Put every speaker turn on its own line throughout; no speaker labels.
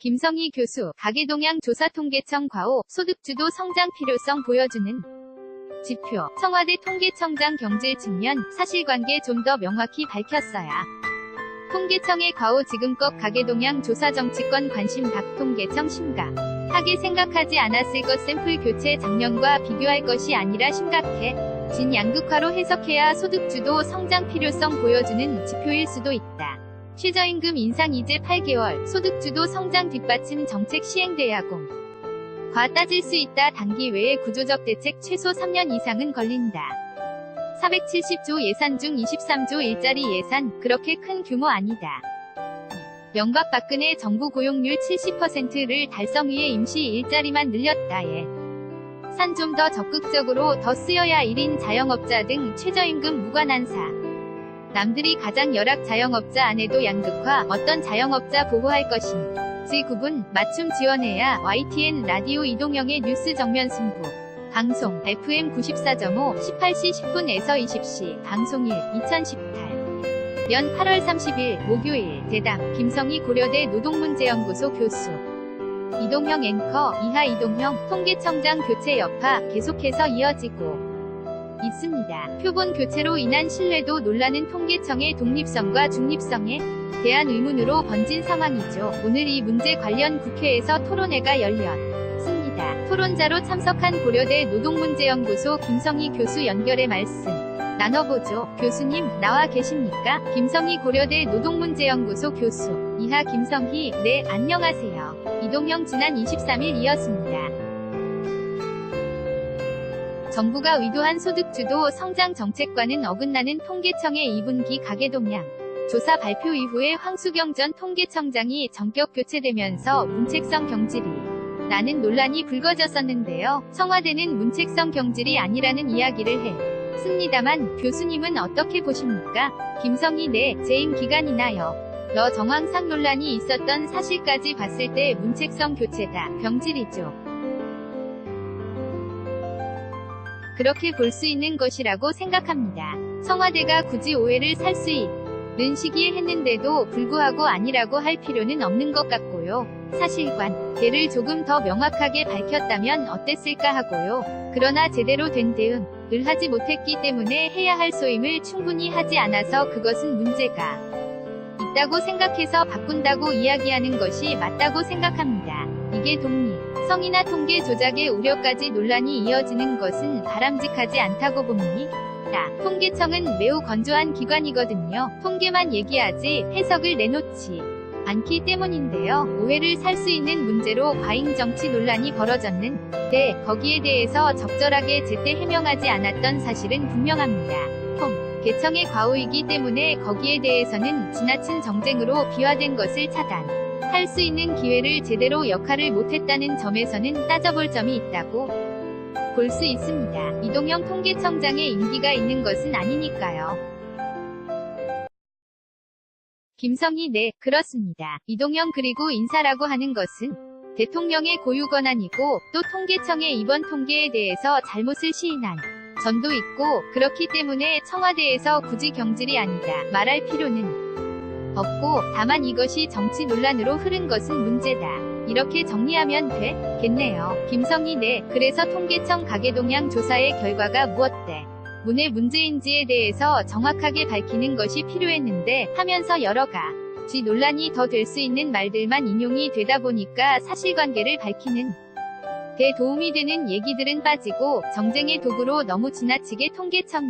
김성희 교수, 가계동향 조사통계청 과오, 소득주도 성장 필요성 보여주는 지표, 청와대 통계청장 경질 측면, 사실관계 좀 더 명확히 밝혔어야. 통계청의 과오 지금껏 가계동향 조사 정치권 관심 박 통계청 심각하게 생각하지 않았을 것 샘플 교체 작년과 비교할 것이 아니라 심각해. 진 양극화로 해석해야 소득주도 성장 필요성 보여주는 지표일 수도 있다. 최저임금 인상 이제 8개월, 소득주도 성장 뒷받침 정책 시행돼야공. 과 따질 수 있다. 단기 외에 구조적 대책 최소 3년 이상은 걸린다. 470조 예산 중 23조 일자리 예산, 그렇게 큰 규모 아니다. 명박 박근혜 정부 고용률 70%를 달성 위해 임시 일자리만 늘렸다. 산 좀 더 적극적으로 더 쓰여야 1인 자영업자 등 최저임금 무관한 사. 남들이 가장 열악 자영업자 안에도 양극화, 어떤 자영업자 보호할 것인지 구분, 맞춤 지원해야. YTN 라디오 이동영의 뉴스 정면 승부. 방송, FM 94.5, 18시 10분에서 20시, 방송일, 2018년 8월 30일, 목요일, 대담, 김성희 고려대 노동문제연구소 교수. 이동형 앵커, 이하 이동형, 통계청장 교체 여파, 계속해서 이어지고 있습니다. 표본 교체로 인한 신뢰도 논란은 통계청의 독립성과 중립성에 대한 의문으로 번진 상황이죠. 오늘 이 문제 관련 국회에서 토론회가 열렸습니다. 토론자로 참석한 고려대 노동문제연구소 김성희 교수 연결해 말씀 나눠보죠. 교수님, 나와 계십니까? 김성희 고려대 노동문제연구소 교수. 이하 김성희, 네, 안녕하세요. 이동형 지난 23일이었습니다. 정부가 의도한 소득주도 성장 정책과는 어긋나는 통계청의 2분기 가계동향 조사 발표 이후에 황수경 전 통계청장이 전격 교체되면서 문책성 경질이 나는 논란이 불거졌었는데요. 청와대는 문책성 경질이 아니라는 이야기를 했습니다만 교수님은 어떻게 보십니까? 김성희, 네, 재임 기간이나요. 정황상 논란이 있었던 사실까지 봤을 때 문책성 교체다. 경질이죠. 그렇게 볼 수 있는 것이라고 생각합니다. 청와대가 굳이 오해를 살 수 있는 시기에 했는데도 불구하고 아니라고 할 필요는 없는 것 같고요. 사실관계를 조금 더 명확하게 밝혔다면 어땠을까 하고요. 그러나 제대로 된 대응을 하지 못했기 때문에 해야 할 소임을 충분히 하지 않아서 그것은 문제가 있다고 생각해서 바꾼다고 이야기하는 것이 맞다고 생각합니다. 이게 독립성이나 통계 조작의 우려까지 논란이 이어지는 것은 바람직하지 않다고 봅니다. 통계청은 매우 건조한 기관이거든요. 통계만 얘기하지 해석을 내놓지 않기 때문인데요. 오해를 살 수 있는 문제로 과잉 정치 논란이 벌어졌는데 거기에 대해서 적절하게 제때 해명하지 않았던 사실은 분명합니다. 통계청의 과오이기 때문에 거기에 대해서는 지나친 정쟁으로 비화된 것을 차단할 수 있는 기회를 제대로 역할을 못했다는 점에서는 따져볼 점이 있다고 볼 수 있습니다. 이동형 통계청장의 임기가 있는 것은 아니니까요. 김성희, 네, 그렇습니다. 이동형 그리고 인사라고 하는 것은 대통령의 고유 권한이고 또 통계청의 이번 통계에 대해서 잘못을 시인한 점도 있고 그렇기 때문에 청와대에서 굳이 경질이 아니다 말할 필요는 없고 다만 이것이 정치 논란으로 흐른 것은 문제다. 이렇게 정리하면 되겠네요. 김성희, 네, 그래서 통계청 가계동향 조사의 결과가 무엇 때문에 문제인지에 대해서 정확하게 밝히는 것이 필요했는데 하면서 여러 가지 논란이 더 될 수 있는 말들만 인용이 되다 보니까 사실관계를 밝히는 데 도움이 되는 얘기들은 빠지고 정쟁의 도구로 너무 지나치게 통계청이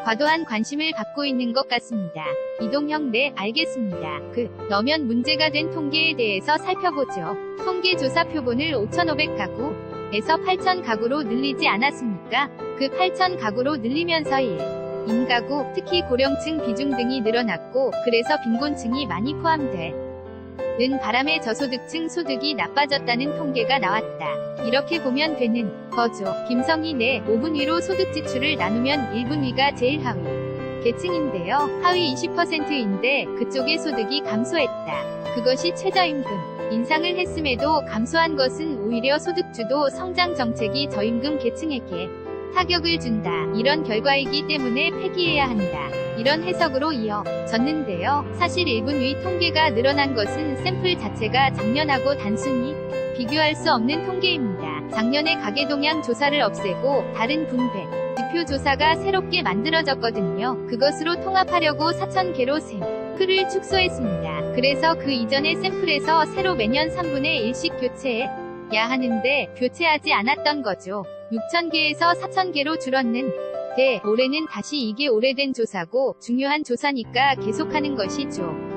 과도한 관심을 받고 있는 것 같습니다. 이동형, 네, 알겠습니다. 그러면 문제가 된 통계에 대해서 살펴보죠. 통계조사 표본을 5,500가구에서 8,000가구로 늘리지 않았습니까? 그 8,000가구로 늘리면서 1인 가구, 특히 고령층 비중 등이 늘어났고 그래서 빈곤층이 많이 포함되는 바람에 저소득층 소득이 나빠졌다는 통계가 나왔다. 이렇게 보면 되는 거죠. 김성희, 네, 5분 위로 소득 지출을 나누면 1분 위가 제일 하위 계층인데요. 하위 20%인데 그쪽의 소득이 감소했다. 그것이 최저임금 인상을 했음에도 감소한 것은 오히려 소득주도 성장 정책이 저임금 계층에게 타격을 준다. 이런 결과이기 때문에 폐기해야 한다. 이런 해석으로 이어졌는데요. 사실 1분 위 통계가 늘어난 것은 샘플 자체가 작년하고 단순히 비교할 수 없는 통계입니다. 작년에 가계동향 조사를 없애고 다른 분배 지표 조사가 새롭게 만들어졌거든요. 그것으로 통합하려고 4,000개로 샘플을 축소했습니다. 그래서 그 이전의 샘플에서 새로 매년 3분의 1씩 교체해야 하는데 교체하지 않았던 거죠. 6,000개에서 4,000개로 줄었는데 올해는 다시 이게 오래된 조사고 중요한 조사니까 계속하는 것이죠.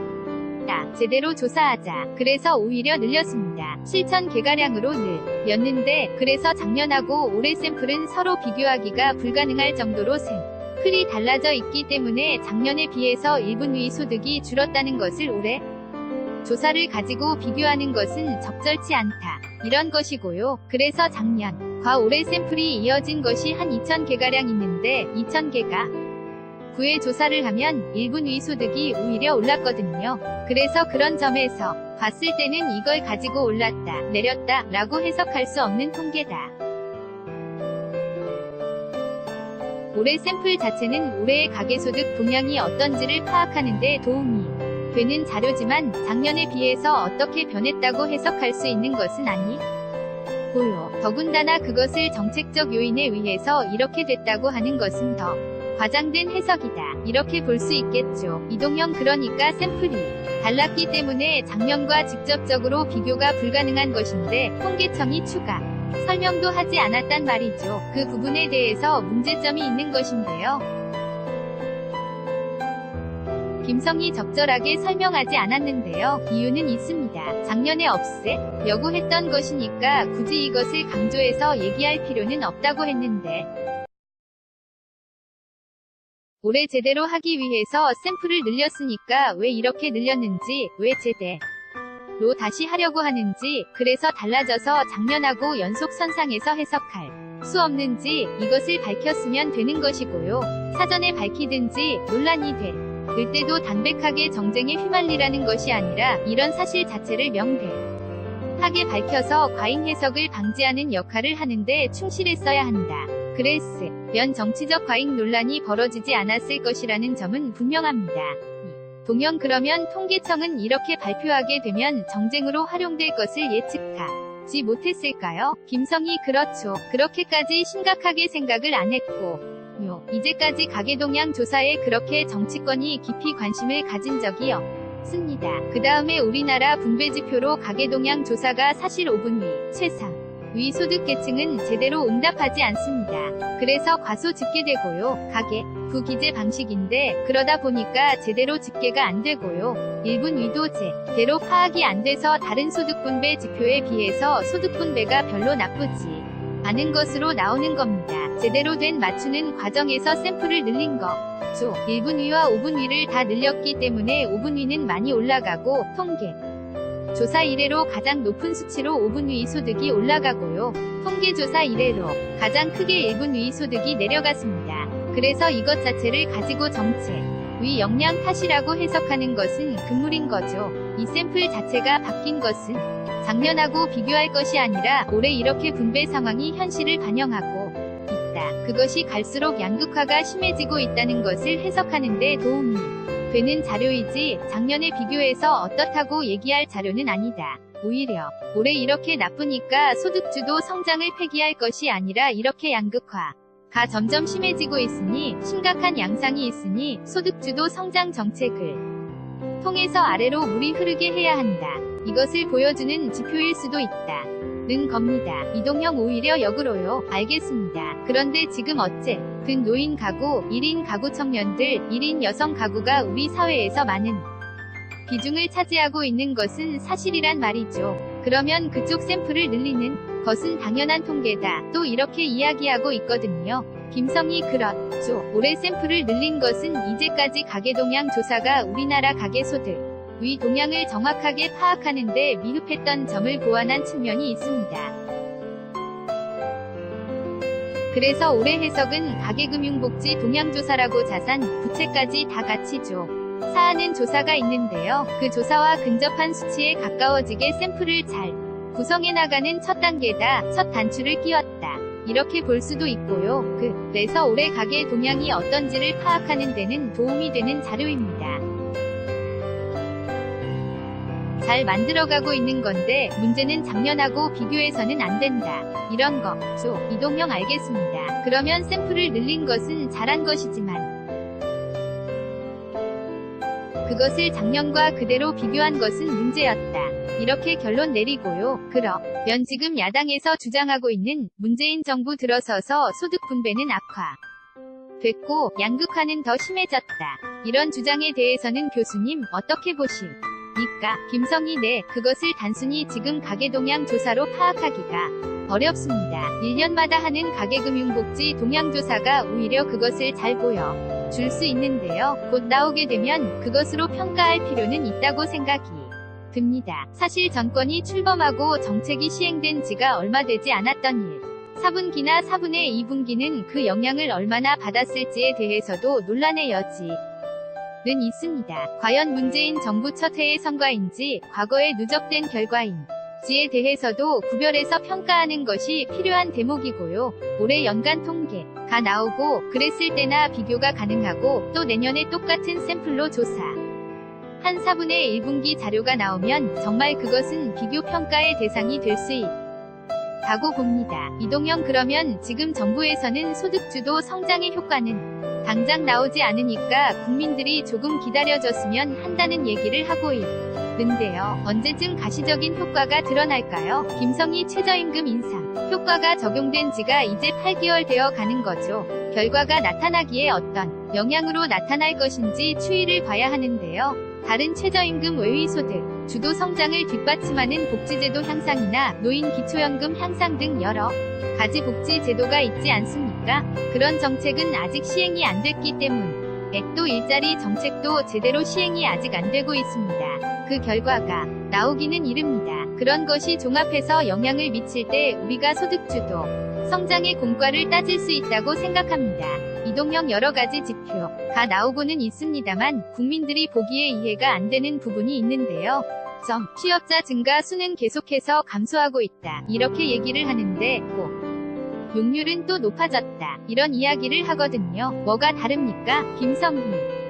제대로 조사하자. 그래서 오히려 늘렸습니다. 실천 개가량으로 늘렸는데 그래서 작년하고 올해 샘플은 서로 비교하기가 불가능할 정도로 샘플이 달라져 있기 때문에 작년에 비해서 1분 위 소득이 줄었다는 것을 올해 조사를 가지고 비교하는 것은 적절치 않다. 이런 것이고요. 그래서 작년과 올해 샘플이 이어진 것이 한 2,000개가량 있는데 2,000개가 9회 조사를 하면 1분 위 소득이 오히려 올랐거든요. 그래서 그런 점에서 봤을 때는 이걸 가지고 올랐다, 내렸다 라고 해석할 수 없는 통계다. 올해 샘플 자체는 올해의 가계소득 동향이 어떤지를 파악하는 데 도움이 되는 자료지만 작년에 비해서 어떻게 변했다고 해석할 수 있는 것은 아니고요. 더군다나 그것을 정책적 요인에 의해서 이렇게 됐다고 하는 것은 더 과장된 해석이다. 이렇게 볼 수 있겠죠. 이동형 그러니까 샘플이 달랐기 때문에 작년과 직접적으로 비교가 불가능한 것인데 통계청이 추가 설명도 하지 않았단 말이죠. 그 부분에 대해서 문제점이 있는 것인데요. 김성이 적절하게 설명하지 않았는데요. 이유는 있습니다. 작년에 없애려고 했던 것이니까 굳이 이것을 강조해서 얘기할 필요는 없다고 했는데 올해 제대로 하기 위해서 샘플을 늘렸으니까 왜 이렇게 늘렸는지, 왜 제대로 다시 하려고 하는지, 그래서 달라져서 작년하고 연속선상에서 해석할 수 없는지 이것을 밝혔으면 되는 것이고요. 사전에 밝히든지 논란이 될 때도 담백하게 정쟁에 휘말리라는 것이 아니라 이런 사실 자체를 명백하게 밝혀서 과잉 해석을 방지하는 역할을 하는데 충실했어야 한다. 그랬으면 정치적 과잉 논란이 벌어지지 않았을 것이라는 점은 분명합니다. 동형 그러면 통계청은 이렇게 발표하게 되면 정쟁으로 활용될 것을 예측하지 못했을까요? 김성이 그렇죠. 그렇게까지 심각하게 생각을 안 했고 이제까지 가계동향 조사에 그렇게 정치권이 깊이 관심을 가진 적이 없습니다. 그 다음에 우리나라 분배지표로 가계동향 조사가 사실 5분 위 최상 위 소득계층은 제대로 응답하지 않습니다. 그래서 과소 집계되고요. 가계 부기재 방식인데 그러다 보니까 제대로 집계가 안 되고요. 1분 위도 제대로 파악이 안 돼서 다른 소득분배 지표에 비해서 소득분배가 별로 나쁘지 않은 것으로 나오는 겁니다. 제대로 된 맞추는 과정에서 샘플을 늘린 거죠. 1분 위와 5분 위를 다 늘렸기 때문에 5분 위는 많이 올라가고 통계 조사 이래로 가장 높은 수치로 5분 위 소득이 올라가고요. 통계조사 이래로 가장 크게 1분 위 소득이 내려갔습니다. 그래서 이것 자체를 가지고 정책 위 역량 탓이라고 해석하는 것은 금물인 거죠. 이 샘플 자체가 바뀐 것은 작년하고 비교할 것이 아니라 올해 이렇게 분배 상황이 현실을 반영하고 있다. 그것이 갈수록 양극화가 심해지고 있다는 것을 해석하는 데 도움이 되는 자료이지 작년에 비교해서 어떻다고 얘기할 자료는 아니다. 오히려 올해 이렇게 나쁘니까 소득주도 성장을 폐기할 것이 아니라 이렇게 양극화가 점점 심해지고 있으니 심각한 양상이 있으니 소득주도 성장 정책을 통해서 아래로 물이 흐르게 해야 한다. 이것을 보여주는 지표일 수도 있다. 는 겁니다. 이동형 오히려 역으로요. 알겠습니다. 그런데 지금 어쨌든 노인 가구, 1인 가구 청년들, 1인 여성 가구가 우리 사회에서 많은 비중을 차지하고 있는 것은 사실이란 말이죠. 그러면 그쪽 샘플을 늘리는 것은 당연한 통계다. 또 이렇게 이야기하고 있거든요. 김성이 그렇죠. 올해 샘플을 늘린 것은 이제까지 가계동향 조사가 우리나라 가계소득 위 동향을 정확하게 파악하는데 미흡했던 점을 보완한 측면이 있습니다. 그래서 올해 해석은 가계금융복지 동향조사라고 자산, 부채까지 다 같이죠. 사하는 조사가 있는데요. 그 조사와 근접한 수치에 가까워지게 샘플을 잘 구성해 나가는 첫 단계다. 첫 단추를 끼웠다. 이렇게 볼 수도 있고요. 그래서 올해 가계 동향이 어떤지를 파악하는 데는 도움이 되는 자료입니다. 잘 만들어가고 있는 건데 문제는 작년하고 비교해서는 안 된다. 이런 거죠. 이동형 알겠습니다. 그러면 샘플을 늘린 것은 잘한 것이지만 그것을 작년과 그대로 비교한 것은 문제였다. 이렇게 결론 내리고요. 그러면 지금 야당에서 주장하고 있는 문재인 정부 들어서서 소득 분배는 악화 됐고 양극화는 더 심해졌다. 이런 주장에 대해서는 교수님 어떻게 보십니까? 김성희 네, 그것을 단순히 지금 가계동향 조사로 파악하기가 어렵습니다. 1년마다 하는 가계금융복지 동향조사가 오히려 그것을 잘 보여줄 수 있는데요. 곧 나오게 되면 그것으로 평가할 필요는 있다고 생각이 듭니다. 사실 정권이 출범하고 정책이 시행된 지가 얼마 되지 않았던 4분기나 4분의 2분기는 그 영향을 얼마나 받았을지에 대해서도 논란의 여지는 있습니다. 과연 문재인 정부 첫 해의 성과인지 과거에 누적된 결과인지에 대해서도 구별해서 평가하는 것이 필요한 대목이고요. 올해 연간 통계가 나오고 그랬을 때나 비교가 가능하고 또 내년에 똑같은 샘플로 조사 한 4분의 1분기 자료가 나오면 정말 그것은 비교 평가의 대상이 될 수 있다고 봅니다. 이동형 그러면 지금 정부에서는 소득주도 성장의 효과는 당장 나오지 않으니까 국민들이 조금 기다려줬으면 한다는 얘기를 하고 있는데요. 언제쯤 가시적인 효과가 드러날까요? 김성희 최저임금 인상 효과가 적용된 지가 이제 8개월 되어 가는 거죠. 결과가 나타나기에 어떤 영향으로 나타날 것인지 추이를 봐야 하는데요. 다른 최저임금 외의 소득 주도 성장을 뒷받침하는 복지제도 향상이나 노인 기초연금 향상 등 여러 가지 복지 제도가 있지 않습니까? 그런 정책은 아직 시행이 안 됐기 때문에 또 일자리 정책도 제대로 시행이 아직 안 되고 있습니다. 그 결과가 나오기는 이릅니다. 그런 것이 종합해서 영향을 미칠 때 우리가 소득주도 성장의 공과를 따질 수 있다고 생각합니다. 이동형 여러가지 지표가 나오고는 있습니다만 국민들이 보기에 이해가 안 되는 부분이 있는데요. 취업자 증가 수는 계속해서 감소하고 있다. 이렇게 얘기를 하는데 고용률은 또 높아졌다. 이런 이야기를 하거든요. 뭐가 다릅니까? 김성희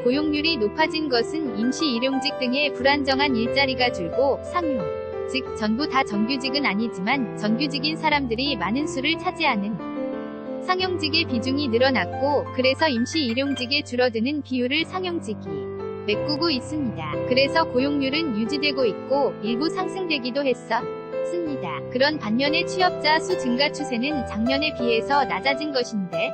고용률이 높아진 것은 임시 일용직 등의 불안정한 일자리가 줄고 상용 즉 전부 다 정규직은 아니지만 정규직인 사람들이 많은 수를 차지하는 상용직의 비중이 늘어났고 그래서 임시 일용직의 줄어드는 비율을 상용직이 메꾸고 있습니다. 그래서 고용률은 유지되고 있고 일부 상승되기도 했었습니다. 그런 반면에 취업자 수 증가 추세는 작년에 비해서 낮아진 것인데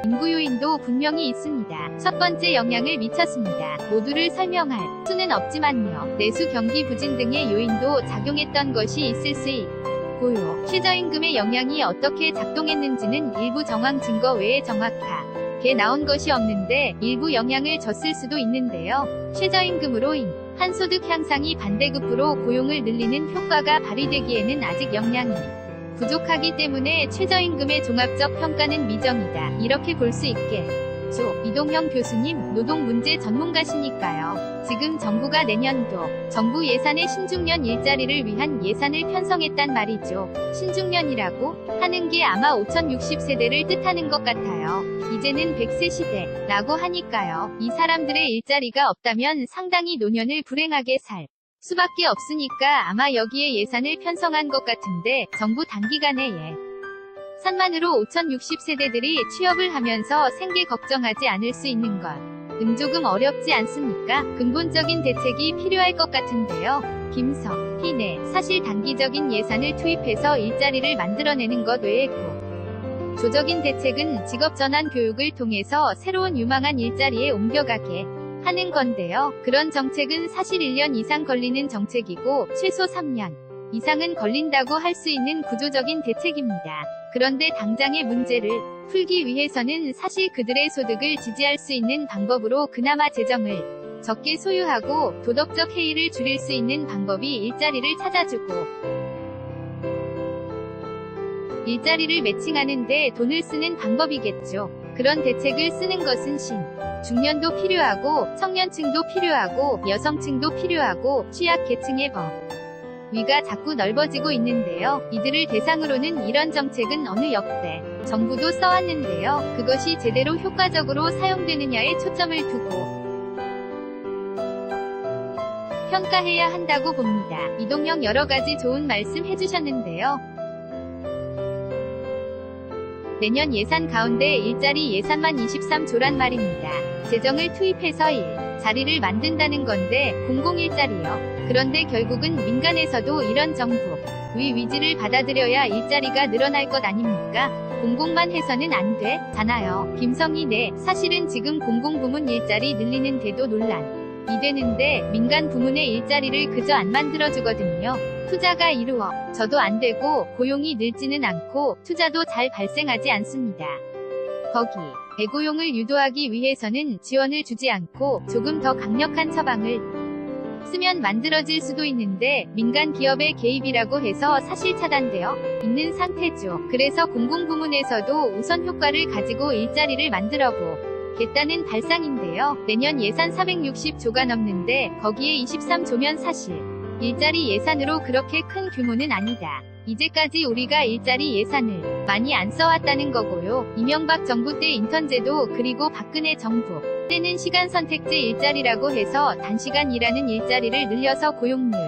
인구 요인도 분명히 있습니다. 첫 번째 영향을 미쳤습니다. 모두를 설명할 수는 없지만요. 내수 경기 부진 등의 요인도 작용했던 것이 있을 수 있고요. 최저임금의 영향이 어떻게 작동했는지는 일부 정황 증거 외에 정확하게 나온 것이 없는데 일부 영향을 줬을 수도 있는데요. 최저임금으로 인한 소득 향상이 반대급부로 고용을 늘리는 효과가 발휘되기에는 아직 영향이 부족하기 때문에 최저임금의 종합적 평가는 미정이다. 이렇게 볼 수 있겠죠. 이동형 교수님, 노동 문제 전문가시니까요. 지금 정부가 내년도 정부 예산에 신중년 일자리를 위한 예산을 편성했단 말이죠. 신중년이라고 하는 게 아마 5060세대를 뜻하는 것 같아요. 이제는 100세 시대라고 하니까요. 이 사람들의 일자리가 없다면 상당히 노년을 불행하게 살 수밖에 없으니까 아마 여기에 예산을 편성한 것 같은데 정부 단기간에 산만으로 5060세대들이 취업을 하면서 생계 걱정하지 않을 수 있는 건 조금 어렵지 않습니까? 근본적인 대책이 필요할 것 같은데요. 김성희 네, 사실 단기적인 예산을 투입해서 일자리를 만들어내는 것 외에 구조적인 대책은 직업전환 교육을 통해서 새로운 유망한 일자리에 옮겨가게 하는 건데요. 그런 정책은 사실 1년 이상 걸리는 정책이고 최소 3년 이상은 걸린다고 할 수 있는 구조적인 대책입니다. 그런데 당장의 문제를 풀기 위해서는 사실 그들의 소득을 지지할 수 있는 방법으로 그나마 재정을 적게 소유하고 도덕적 해이를 줄일 수 있는 방법이 일자리를 찾아주고 일자리를 매칭하는 데 돈을 쓰는 방법이겠죠. 그런 대책을 쓰는 것은 중년도 필요하고 청년층도 필요하고 여성층도 필요하고 취약계층의 위가 자꾸 넓어지고 있는데요. 이들을 대상으로는 이런 정책은 어느 역대 정부도 써왔는데요. 그것이 제대로 효과적으로 사용되느냐에 초점을 두고 평가해야 한다고 봅니다. 이동형 여러가지 좋은 말씀 해주셨는데요. 내년 예산 가운데 일자리 예산만 23조란 말입니다. 재정을 투입해서 자리를 만든다는 건데 공공일자리요. 그런데 결국은 민간에서도 이런 정부 위지를 받아들여야 일자리가 늘어날 것 아닙니까? 공공만 해서는 안 되잖아요. 김성희 네, 사실은 지금 공공부문 일자리 늘리는데도 논란이 되는데 민간 부문의 일자리를 그저 안 만들어주거든요. 투자가 이루어져도 안 되고 고용이 늘지는 않고 투자도 잘 발생하지 않습니다. 거기 재고용을 유도하기 위해서는 지원을 주지 않고 조금 더 강력한 처방을 쓰면 만들어질 수도 있는데 민간 기업의 개입이라고 해서 사실 차단되어 있는 상태죠. 그래서 공공부문에서도 우선 효과를 가지고 일자리를 만들어 보겠다는 발상인데요. 내년 예산 460조가 넘는데 거기에 23조면 사실 일자리 예산으로 그렇게 큰 규모는 아니다. 이제까지 우리가 일자리 예산을 많이 안 써왔다는 거고요. 이명박 정부 때 인턴제도 그리고 박근혜 정부 때는 시간 선택제 일자리라고 해서 단시간 일하는 일자리를 늘려서 고용률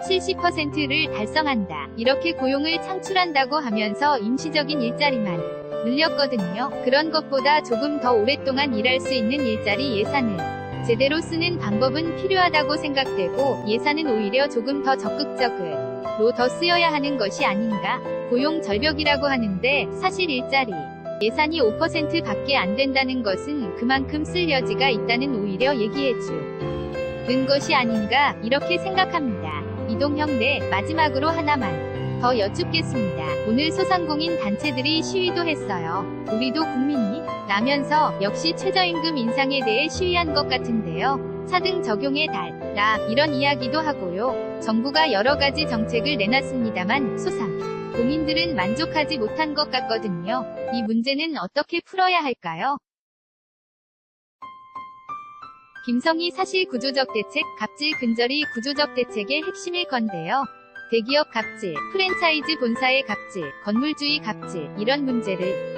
70%를 달성한다. 이렇게 고용을 창출한다고 하면서 임시적인 일자리만 늘렸거든요. 그런 것보다 조금 더 오랫동안 일할 수 있는 일자리 예산을 제대로 쓰는 방법은 필요하다고 생각되고 예산은 오히려 조금 더 적극적으로 더 쓰여야 하는 것이 아닌가. 고용 절벽이라고 하는데 사실 일자리 예산이 5% 밖에 안 된다는 것은 그만큼 쓸 여지가 있다는 오히려 얘기해주는 것이 아닌가 이렇게 생각합니다. 이동형 네, 마지막으로 하나만 더 여쭙겠습니다. 오늘 소상공인 단체들이 시위도 했어요. 우리도 국민이 라면서 역시 최저임금 인상에 대해 시위한 것 같은데요. 차등 적용에 달라 이런 이야기도 하고요. 정부가 여러 가지 정책을 내놨습니다만 소상공인들은 만족하지 못한 것 같거든요. 이 문제는 어떻게 풀어야 할까요? 김성희 사실 구조적 대책, 갑질 근절이 구조적 대책의 핵심일 건데요. 대기업 갑질, 프랜차이즈 본사의 갑질, 건물주의 갑질, 이런 문제를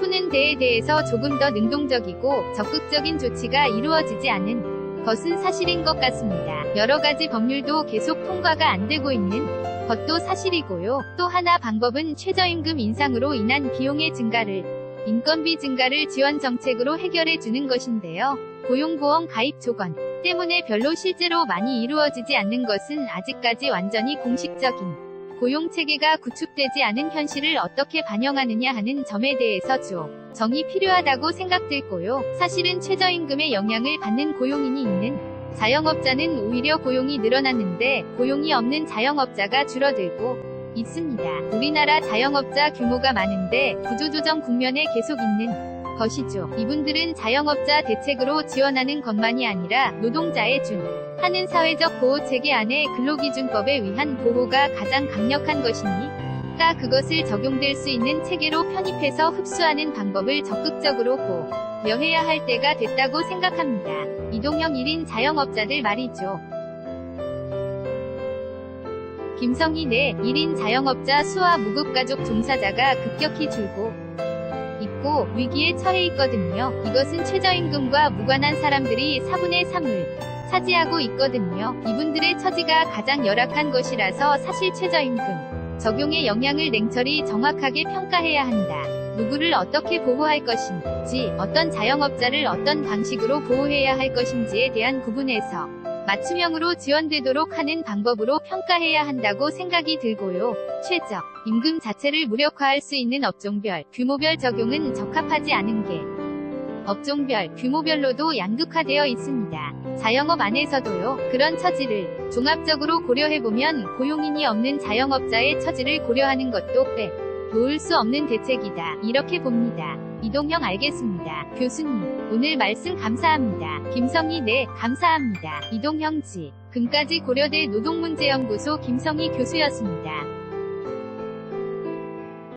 푸는 데에 대해서 조금 더 능동적이고 적극적인 조치가 이루어지지 않은 것은 사실인 것 같습니다. 여러 가지 법률도 계속 통과가 안 되고 있는 것도 사실이고요. 또 하나 방법은 최저임금 인상으로 인한 비용의 증가를 인건비 증가를 지원 정책으로 해결해 주는 것인데요. 고용보험 가입 조건 때문에 별로 실제로 많이 이루어지지 않는 것은 아직까지 완전히 공식적인 고용체계가 구축되지 않은 현실을 어떻게 반영하느냐 하는 점에 대해서 정이 필요하다고 생각들고요. 사실은 최저임금의 영향을 받는 고용인이 있는 자영업자는 오히려 고용이 늘어났는데 고용이 없는 자영업자가 줄어들고 있습니다. 우리나라 자영업자 규모가 많은데 구조조정 국면에 계속 있는 것이죠. 이분들은 자영업자 대책으로 지원하는 것만이 아니라 노동자의 하는 사회적 보호 체계 안에 근로기준법에 의한 보호가 가장 강력한 것이니까 그것을 적용될 수 있는 체계로 편입해서 흡수하는 방법을 적극적으로 고려해야 할 때가 됐다고 생각합니다. 이동형 1인 자영업자들 말이죠. 김성희 네, 1인 자영업자 수와 무급가족 종사자가 급격히 줄고 있고 위기에 처해 있거든요. 이것은 최저임금과 무관한 사람들이 4분의 3을 차지하고 있거든요. 이분들의 처지가 가장 열악한 것이라서 사실 최저임금 적용의 영향을 냉철히 정확하게 평가해야 한다. 누구를 어떻게 보호할 것인지, 어떤 자영업자를 어떤 방식으로 보호해야 할 것인지에 대한 부분에서 맞춤형으로 지원되도록 하는 방법으로 평가해야 한다고 생각이 들고요. 최저 임금 자체를 무력화할 수 있는 업종별, 규모별 적용은 적합하지 않은 게 업종별, 규모별로도 양극화되어 있습니다. 자영업 안에서도요. 그런 처지를 종합적으로 고려해보면 고용인이 없는 자영업자의 처지를 고려하는 것도 놓을 수 없는 대책이다. 이렇게 봅니다. 이동형 알겠습니다. 교수님, 오늘 말씀 감사합니다. 김성희 네, 감사합니다. 이동형 지. 금까지 고려대 노동문제연구소 김성희 교수였습니다.